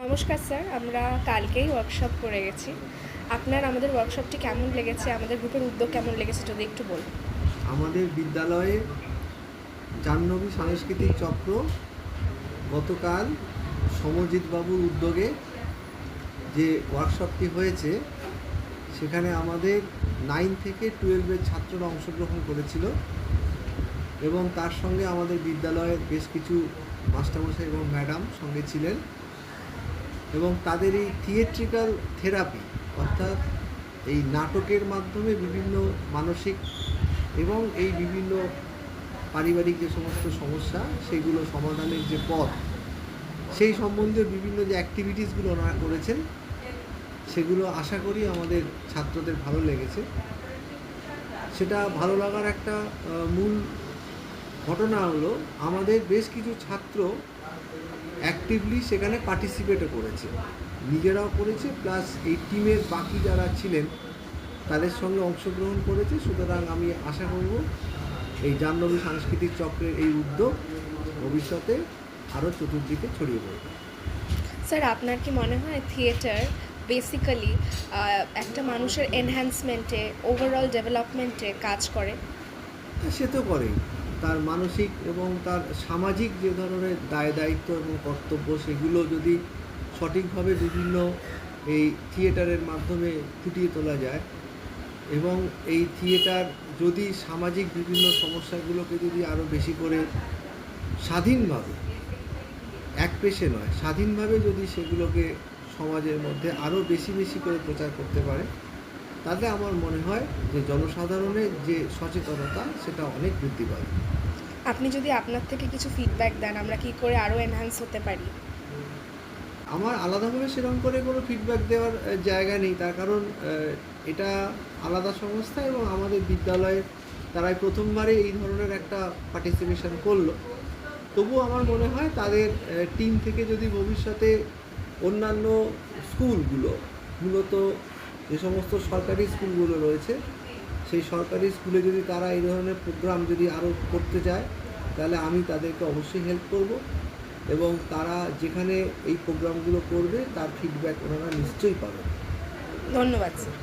নমস্কার স্যার, আমরা কালকেই ওয়ার্কশপ করে গেছি। আপনার আমাদের ওয়ার্কশপটি কেমন লেগেছে, আমাদের গ্রুপের উদ্যোগ কেমন লেগেছে যদি একটু বলুন। আমাদের বিদ্যালয়ে জাহ্নবী সাংস্কৃতিক চক্র গতকাল সমজিৎবাবুর উদ্যোগে যে ওয়ার্কশপটি হয়েছে সেখানে আমাদের 9 থেকে 12-এর ছাত্ররা অংশগ্রহণ করেছিল এবং তার সঙ্গে আমাদের বিদ্যালয়ের বেশ কিছু মাস্টারমশাই এবং ম্যাডাম সঙ্গে ছিলেন এবং তাদের এই থিয়েট্রিক্যাল থেরাপি অর্থাৎ এই নাটকের মাধ্যমে বিভিন্ন মানসিক এবং এই বিভিন্ন পারিবারিক যে সমস্ত সমস্যা সেগুলো সমাধানের যে পথ সেই সম্বন্ধে বিভিন্ন যে অ্যাক্টিভিটিসগুলো ওনারা করেছেন সেগুলো আশা করি আমাদের ছাত্রদের ভালো লেগেছে। সেটা ভালো লাগার একটা মূল ঘটনা হলো আমাদের বেশ কিছু ছাত্র অ্যাক্টিভলি সেখানে পার্টিসিপেটও করেছে, নিজেরাও করেছে, প্লাস এই টিমের বাকি যারা ছিলেন তাদের সঙ্গে অংশগ্রহণ করেছে। সুতরাং আমি আশা করব এই জাহ্নবী সাংস্কৃতিক চক্রের এই উদ্যোগ ভবিষ্যতে আরও চতুর্দিকে ছড়িয়ে পড়বে। স্যার, আপনার কি মনে হয় থিয়েটার বেসিক্যালি একটা মানুষের এনহ্যান্সমেন্টে, ওভারঅল ডেভেলপমেন্টে কাজ করে? সে তো করেই, তার মানসিক এবং তার সামাজিক যে ধরনের দায় দায়িত্ব এবং কর্তব্য সেগুলো যদি সঠিকভাবে বিভিন্ন এই থিয়েটারের মাধ্যমে ফুটিয়ে তোলা যায় এবং এই থিয়েটার যদি সামাজিক বিভিন্ন সমস্যাগুলোকে যদি আরও বেশি করে স্বাধীনভাবে, এক পেশে নয়, স্বাধীনভাবে যদি সেগুলোকে সমাজের মধ্যে আরও বেশি বেশি করে প্রচার করতে পারে তাতে আমার মনে হয় যে জনসাধারণের যে সচেতনতা সেটা অনেক বৃদ্ধি পাবে। আপনি যদি আপনার থেকে কিছু ফিডব্যাক দেন, আমরা কি করে আরও এনহ্যান্স হতে পারি? আমার আলাদাভাবে সেরকম করে কোনো ফিডব্যাক দেওয়ার জায়গা নেই, তার কারণ এটা আলাদা সংস্থা এবং আমাদের বিদ্যালয়ে তারাই প্রথমবারে এই ধরনের একটা পার্টিসিপেশন করলো। তবুও আমার মনে হয় তাদের টিম থেকে যদি ভবিষ্যতে অন্যান্য স্কুলগুলো, মূলত যে সমস্ত সরকারি স্কুলগুলো রয়েছে সেই সরকারি স্কুলে যদি তারা এই ধরনের প্রোগ্রাম যদি আরও করতে চায় তাহলে আমি তাদেরকে অবশ্যই হেল্প করব এবং তারা যেখানে এই প্রোগ্রামগুলো করবে তার ফিডব্যাক ওনারা নিশ্চয়ই পাবেন। ধন্যবাদ স্যার।